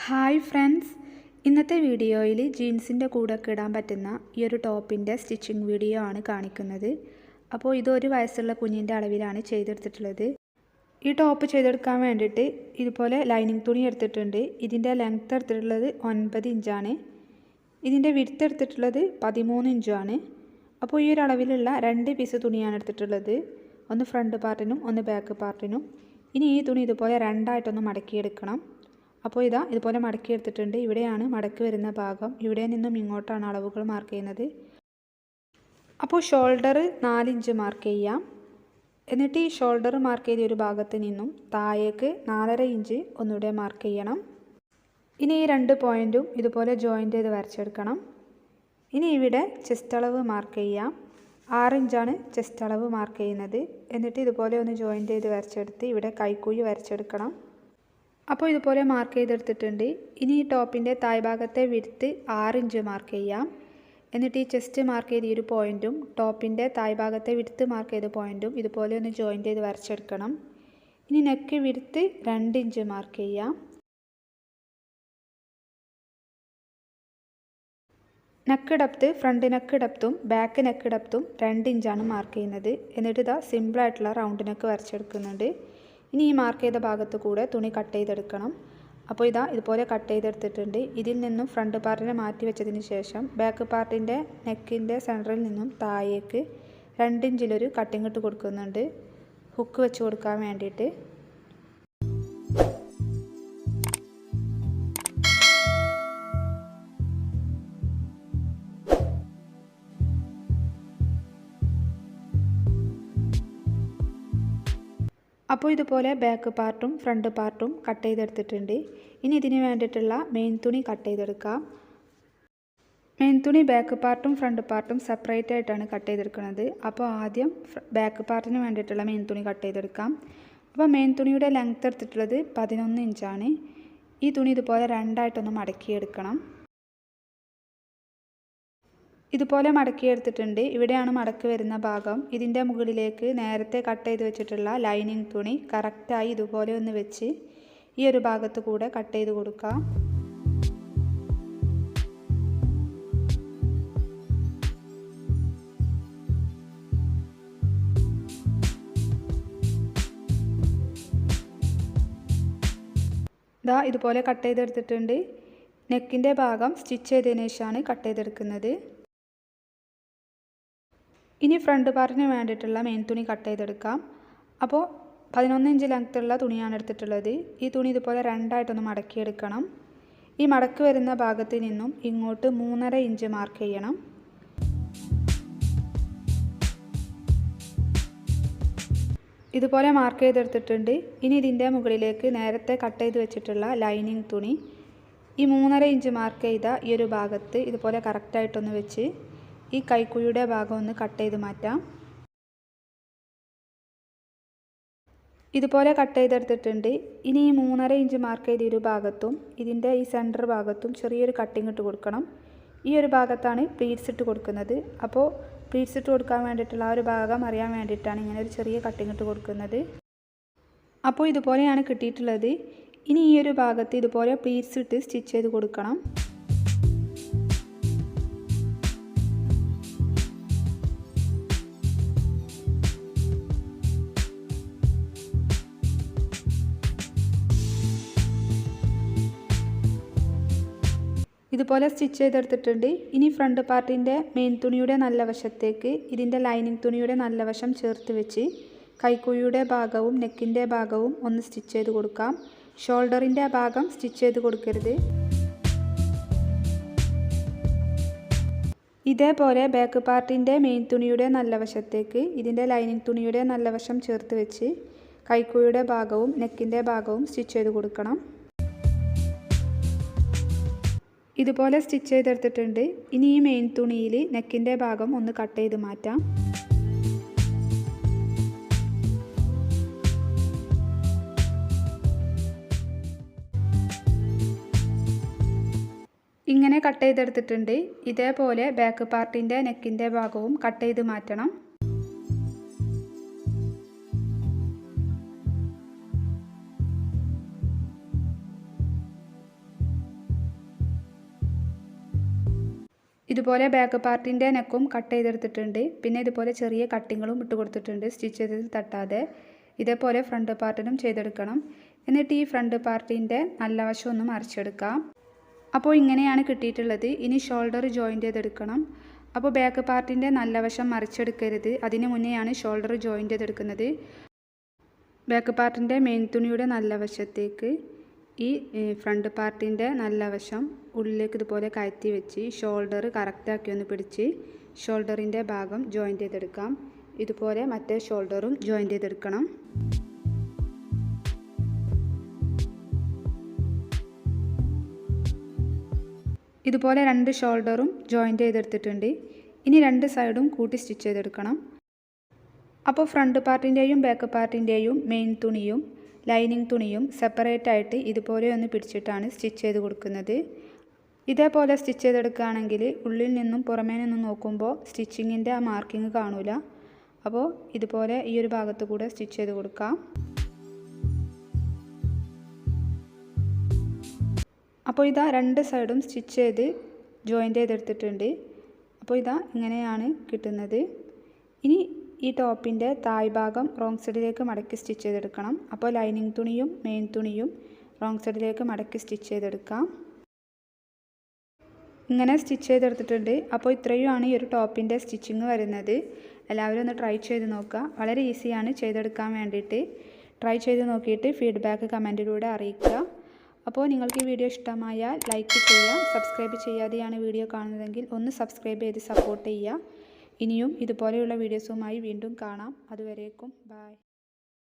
Hi friends, ഇന്നത്തെ വീഡിയോയിൽ ജീൻസിൻ്റെ കൂടെയൊക്കെ ഇടാൻ പറ്റുന്ന ഈ ഒരു ടോപ്പിൻ്റെ സ്റ്റിച്ചിങ് വീഡിയോ ആണ് കാണിക്കുന്നത്. അപ്പോൾ ഇതൊരു വയസ്സുള്ള കുഞ്ഞിൻ്റെ അളവിലാണ് ചെയ്തെടുത്തിട്ടുള്ളത്. ഈ ടോപ്പ് ചെയ്തെടുക്കാൻ വേണ്ടിയിട്ട് ഇതുപോലെ ലൈനിങ് തുണി എടുത്തിട്ടുണ്ട്. ഇതിൻ്റെ ലെങ്ത്ത് എടുത്തിട്ടുള്ളത് 9 ഇഞ്ചാണ്. ഇതിൻ്റെ വിഡ്ത്ത് എടുത്തിട്ടുള്ളത് 13 ഇഞ്ചുമാണ്. അപ്പോൾ ഈ ഒരു അളവിലുള്ള 2 പീസ് തുണിയാണ് എടുത്തിട്ടുള്ളത്. ഒന്ന് ഫ്രണ്ട് പാർട്ടിനും ഒന്ന് ബാക്ക് പാർട്ടിനും. ഇനി ഈ തുണി ഇതുപോലെ രണ്ടായിട്ടൊന്ന് മടക്കിയെടുക്കണം. അപ്പോൾ ഇതുപോലെ മടക്കി എടുത്തിട്ടുണ്ട്. ഇവിടെയാണ് മടക്കി വരുന്ന ഭാഗം. ഇവിടെ നിന്നും ഇങ്ങോട്ടാണ് അളവുകൾ മാർക്ക് ചെയ്യുന്നത്. അപ്പോൾ ഷോൾഡർ 4 ഇഞ്ച് മാർക്ക് ചെയ്യാം. എന്നിട്ട് ഈ ഷോൾഡർ മാർക്ക് ചെയ്ത ഒരു ഭാഗത്ത് നിന്നും താഴേക്ക് 4.5 ഇഞ്ച് ഒന്നുകൂടെ മാർക്ക് ചെയ്യണം. ഇനി ഈ 2 പോയിൻറ്റും ഇതുപോലെ ജോയിൻ്റ് ചെയ്ത് വരച്ചെടുക്കണം. ഇനി ഇവിടെ ചെസ്റ്റ് അളവ് മാർക്ക് ചെയ്യാം. 6 ഇഞ്ചാണ് ചെസ്റ്റ് അളവ് മാർക്ക് ചെയ്യുന്നത്. എന്നിട്ട് ഇതുപോലെ ഒന്ന് ജോയിൻ്റ് ചെയ്ത് വരച്ചെടുത്ത് ഇവിടെ കൈക്കുഴി വരച്ചെടുക്കണം. അപ്പോൾ ഇതുപോലെ മാർക്ക് ചെയ്തെടുത്തിട്ടുണ്ട്. ഇനി ഈ ടോപ്പിൻ്റെ താഴ്ഭാഗത്തെ വിഡ്ത്ത് 6 ഇഞ്ച് മാർക്ക് ചെയ്യാം. എന്നിട്ട് ഈ ചെസ്റ്റ് മാർക്ക് ചെയ്ത ഈ ഒരു പോയിൻറ്റും ടോപ്പിൻ്റെ താഴ്ഭാഗത്തെ വിഡ്ത്ത് മാർക്ക് ചെയ്ത പോയിൻറ്റും ഇതുപോലെ ഒന്ന് ജോയിൻ്റ് ചെയ്ത് വരച്ചെടുക്കണം. ഇനി നെക്ക് വിഡ്ത്ത് 2 ഇഞ്ച് മാർക്ക് ചെയ്യാം. നെക്ക് ഡെപ്ത്ത് ഫ്രണ്ട് നെക്ക് ഡെപ്ത്തും ബാക്ക് നെക്ക് ഡെപ്ത്തും 2 ഇഞ്ചാണ് മാർക്ക് ചെയ്യുന്നത്. എന്നിട്ട് സിമ്പിളായിട്ടുള്ള റൗണ്ട് നെക്ക് വരച്ചെടുക്കുന്നുണ്ട്. ഇനി ഈ മാർക്ക് ചെയ്ത ഭാഗത്ത് കൂടെ തുണി കട്ട് ചെയ്തെടുക്കണം. അപ്പോൾ ഇതുപോലെ കട്ട് ചെയ്തെടുത്തിട്ടുണ്ട്. ഇതിൽ നിന്നും ഫ്രണ്ട് പാർട്ടിനെ മാറ്റി വെച്ചതിന് ശേഷം ബാക്ക് പാർട്ടിൻ്റെ നെക്കിൻ്റെ സെൻറ്ററിൽ നിന്നും താഴേക്ക് 2 ഇഞ്ചിലൊരു കട്ടിങ് ഇട്ട് കൊടുക്കുന്നുണ്ട്, ഹുക്ക് വെച്ച് കൊടുക്കാൻ വേണ്ടിയിട്ട്. അപ്പോൾ ഇതുപോലെ ബാക്ക് പാർട്ടും ഫ്രണ്ട് പാർട്ടും കട്ട് ചെയ്തെടുത്തിട്ടുണ്ട്. ഇനി ഇതിന് വേണ്ടിയിട്ടുള്ള മെയിൻ തുണി കട്ട് ചെയ്തെടുക്കാം. മെയിൻ തുണി ബാക്ക് പാർട്ടും ഫ്രണ്ട് പാർട്ടും സെപ്പറേറ്റ് ആയിട്ടാണ് കട്ട് ചെയ്തെടുക്കുന്നത്. അപ്പോൾ ആദ്യം ബാക്ക് പാർട്ടിന് വേണ്ടിയിട്ടുള്ള മെയിൻ തുണി കട്ട് ചെയ്തെടുക്കാം. അപ്പോൾ മെയിൻ തുണിയുടെ ലെങ്ത്ത് എടുത്തിട്ടുള്ളത് 11 ഇഞ്ചാണ്. ഈ തുണി ഇതുപോലെ രണ്ടായിട്ടൊന്ന് മടക്കിയെടുക്കണം. ഇതുപോലെ മടക്കിയെടുത്തിട്ടുണ്ട്. ഇവിടെയാണ് മടക്കി വരുന്ന ഭാഗം. ഇതിൻ്റെ മുകളിലേക്ക് നേരത്തെ കട്ട് ചെയ്ത് വെച്ചിട്ടുള്ള ലൈനിങ് തുണി കറക്റ്റായി ഇതുപോലെ ഒന്ന് വെച്ച് ഈ ഒരു ഭാഗത്ത് കൂടെ കട്ട് ചെയ്ത് കൊടുക്കാം. ഇതുപോലെ കട്ട് ചെയ്തെടുത്തിട്ടുണ്ട്. നെക്കിൻ്റെ ഭാഗം സ്റ്റിച്ച് ചെയ്തതിന് ശേഷമാണ് കട്ട് ചെയ്തെടുക്കുന്നത്. ഇനി ഫ്രണ്ട് പാർട്ടിന് വേണ്ടിയിട്ടുള്ള മെയിൻ തുണി കട്ട് ചെയ്തെടുക്കാം. അപ്പോൾ 11 ഇഞ്ച് ലെങ്ത്തുള്ള തുണിയാണ് എടുത്തിട്ടുള്ളത്. ഈ തുണി ഇതുപോലെ രണ്ടായിട്ടൊന്ന് മടക്കിയെടുക്കണം. ഈ മടക്കി വരുന്ന ഭാഗത്ത് നിന്നും ഇങ്ങോട്ട് 3.5 ഇഞ്ച് മാർക്ക് ചെയ്യണം. ഇതുപോലെ മാർക്ക് ചെയ്തെടുത്തിട്ടുണ്ട്. ഇനി ഇതിൻ്റെ മുകളിലേക്ക് നേരത്തെ കട്ട് ചെയ്ത് വെച്ചിട്ടുള്ള ലൈനിങ് തുണി ഈ 3.5 ഇഞ്ച് മാർക്ക് ചെയ്ത ഈ ഒരു ഭാഗത്ത് ഇതുപോലെ കറക്റ്റായിട്ടൊന്ന് വെച്ച് ഈ കൈക്കുഴിയുടെ ഭാഗം ഒന്ന് കട്ട് ചെയ്ത് മാറ്റാം. ഇതുപോലെ കട്ട് ചെയ്തെടുത്തിട്ടുണ്ട്. ഇനി ഈ 3.5 ഇഞ്ച് മാർക്ക് ചെയ്ത ഒരു ഭാഗത്തും ഇതിൻ്റെ ഈ സെൻറ്റർ ഭാഗത്തും ചെറിയൊരു കട്ടിങ് ഇട്ട് കൊടുക്കണം. ഈ ഒരു ഭാഗത്താണ് പ്ലീറ്റ്സ് ഇട്ട് കൊടുക്കുന്നത്. അപ്പോൾ പ്ലീറ്റ്സ് ഇട്ട് കൊടുക്കാൻ വേണ്ടിയിട്ടുള്ള ആ ഒരു ഭാഗം അറിയാൻ വേണ്ടിയിട്ടാണ് ഇങ്ങനെ ഒരു ചെറിയ കട്ടിങ് ഇട്ട് കൊടുക്കുന്നത്. അപ്പോൾ ഇതുപോലെയാണ് കിട്ടിയിട്ടുള്ളത്. ഇനി ഈ ഒരു ഭാഗത്ത് ഇതുപോലെ പ്ലീറ്റ്സ് ഇട്ട് സ്റ്റിച്ച് ചെയ്ത് കൊടുക്കണം. ഇതുപോലെ സ്റ്റിച്ച് ചെയ്തെടുത്തിട്ടുണ്ട്. ഇനി ഫ്രണ്ട് പാർട്ടിൻ്റെ മെയിൻ തുണിയുടെ നല്ല വശത്തേക്ക് ഇതിൻ്റെ ലൈനിങ് തുണിയുടെ നല്ല വശം ചേർത്ത് വെച്ച് കൈക്കുഴിയുടെ ഭാഗവും നെക്കിൻ്റെ ഭാഗവും ഒന്ന് സ്റ്റിച്ച് ചെയ്ത് കൊടുക്കാം. ഷോൾഡറിൻ്റെ ഭാഗം സ്റ്റിച്ച് ചെയ്ത് കൊടുക്കരുത്. ഇതേപോലെ ബാക്ക് പാർട്ടിൻ്റെ മെയിൻ തുണിയുടെ നല്ല വശത്തേക്ക് ഇതിൻ്റെ ലൈനിങ് തുണിയുടെ നല്ല വശം ചേർത്ത് വെച്ച് കൈക്കുഴിയുടെ ഭാഗവും നെക്കിൻ്റെ ഭാഗവും സ്റ്റിച്ച് ചെയ്ത് കൊടുക്കണം. ഇതുപോലെ സ്റ്റിച്ച് ചെയ്തെടുത്തിട്ടുണ്ട്. ഇനി ഈ മെയിൻ തുണിയിൽ നെക്കിൻ്റെ ഭാഗം ഒന്ന് കട്ട് ചെയ്ത് മാറ്റാം. ഇങ്ങനെ കട്ട് ചെയ്തെടുത്തിട്ടുണ്ട്. ഇതേപോലെ ബാക്ക് പാർട്ടിൻ്റെ നെക്കിൻ്റെ ഭാഗവും കട്ട് ചെയ്ത് മാറ്റണം. ഇതുപോലെ ബാക്ക് പാർട്ടിൻ്റെ നെക്കും കട്ട് ചെയ്തെടുത്തിട്ടുണ്ട്. പിന്നെ ഇതുപോലെ ചെറിയ കട്ടിങ്ങളും ഇട്ട് കൊടുത്തിട്ടുണ്ട് സ്റ്റിച്ച് ചെയ്തതിൽ തട്ടാതെ. ഇതേപോലെ ഫ്രണ്ട് പാർട്ടിനും ചെയ്തെടുക്കണം. എന്നിട്ട് ഈ ഫ്രണ്ട് പാർട്ടിൻ്റെ നല്ല വശം ഒന്ന് മറിച്ചെടുക്കാം. അപ്പോൾ ഇങ്ങനെയാണ് കിട്ടിയിട്ടുള്ളത്. ഇനി ഷോൾഡർ ജോയിൻ്റ് ചെയ്തെടുക്കണം. അപ്പോൾ ബാക്ക് പാർട്ടിൻ്റെ നല്ല വശം മറിച്ചെടുക്കരുത്, അതിന് മുന്നെയാണ് ഷോൾഡർ ജോയിൻ്റ് ചെയ്തെടുക്കുന്നത്. ബാക്ക് പാർട്ടിൻ്റെ മെയിൻ തുണിയുടെ നല്ല വശത്തേക്ക് ഈ ഫ്രണ്ട് പാർട്ടിൻ്റെ നല്ല വശം ഉള്ളിലേക്ക് ഇതുപോലെ കയറ്റി വെച്ച് ഷോൾഡർ കറക്റ്റാക്കി ഒന്ന് പിടിച്ച് ഷോൾഡറിൻ്റെ ഭാഗം ജോയിൻ്റ് ചെയ്തെടുക്കാം. ഇതുപോലെ മറ്റേ ഷോൾഡറും ജോയിൻ്റ് ചെയ്തെടുക്കണം. ഇതുപോലെ 2 ഷോൾഡറും ജോയിൻ്റ് ചെയ്തെടുത്തിട്ടുണ്ട്. ഇനി 2 സൈഡും കൂട്ടി സ്റ്റിച്ച് ചെയ്തെടുക്കണം. അപ്പോൾ ഫ്രണ്ട് പാർട്ടിൻ്റെയും ബാക്ക് പാർട്ടിൻ്റെയും മെയിൻ തുണിയും ലൈനിങ് തുണിയും സെപ്പറേറ്റ് ആയിട്ട് ഇതുപോലെ ഒന്ന് പിടിച്ചിട്ടാണ് സ്റ്റിച്ച് ചെയ്ത് കൊടുക്കുന്നത്. ഇതേപോലെ സ്റ്റിച്ച് ചെയ്തെടുക്കുകയാണെങ്കിൽ ഉള്ളിൽ നിന്നും പുറമേ നിന്നും നോക്കുമ്പോൾ സ്റ്റിച്ചിങ്ങിൻ്റെ ആ മാർക്കിങ് കാണൂല. അപ്പോൾ ഇതുപോലെ ഈ ഒരു ഭാഗത്ത് കൂടെ സ്റ്റിച്ച് ചെയ്ത് കൊടുക്കാം. അപ്പോൾ ഇതാ 2 സൈഡും സ്റ്റിച്ച് ചെയ്ത് ജോയിൻ്റ് ചെയ്തെടുത്തിട്ടുണ്ട്. അപ്പോൾ ഇതാ ഇങ്ങനെയാണ് കിട്ടുന്നത്. ഇനി ഈ ടോപ്പിൻ്റെ തായ് ഭാഗം റോങ് സൈഡിലേക്ക് മടക്കി സ്റ്റിച്ച് ചെയ്തെടുക്കണം. അപ്പോൾ ലൈനിങ് തുണിയും മെയിൻ തുണിയും റോങ് സൈഡിലേക്ക് മടക്കി സ്റ്റിച്ച് ചെയ്തെടുക്കാം. ഇങ്ങനെ സ്റ്റിച്ച് ചെയ്തെടുത്തിട്ടുണ്ട്. അപ്പോൾ ഇത്രയുമാണ് ഈ ഒരു ടോപ്പിൻ്റെ സ്റ്റിച്ചിങ് വരുന്നത്. എല്ലാവരും ഒന്ന് ട്രൈ ചെയ്ത് നോക്കുക. വളരെ ഈസിയാണ് ചെയ്തെടുക്കാൻ വേണ്ടിയിട്ട്. ട്രൈ ചെയ്ത് നോക്കിയിട്ട് ഫീഡ്ബാക്ക് കമൻറ്റിലൂടെ അറിയിക്കുക. അപ്പോൾ നിങ്ങൾക്ക് ഈ വീഡിയോ ഇഷ്ടമായാൽ ലൈക്ക് ചെയ്യുക. സബ്സ്ക്രൈബ് ചെയ്യാതെയാണ് വീഡിയോ കാണുന്നതെങ്കിൽ ഒന്ന് സബ്സ്ക്രൈബ് ചെയ്ത് സപ്പോർട്ട് ചെയ്യുക. ഇനിയും ഇതുപോലെയുള്ള വീഡിയോസുമായി വീണ്ടും കാണാം. അതുവരേക്കും ബൈ.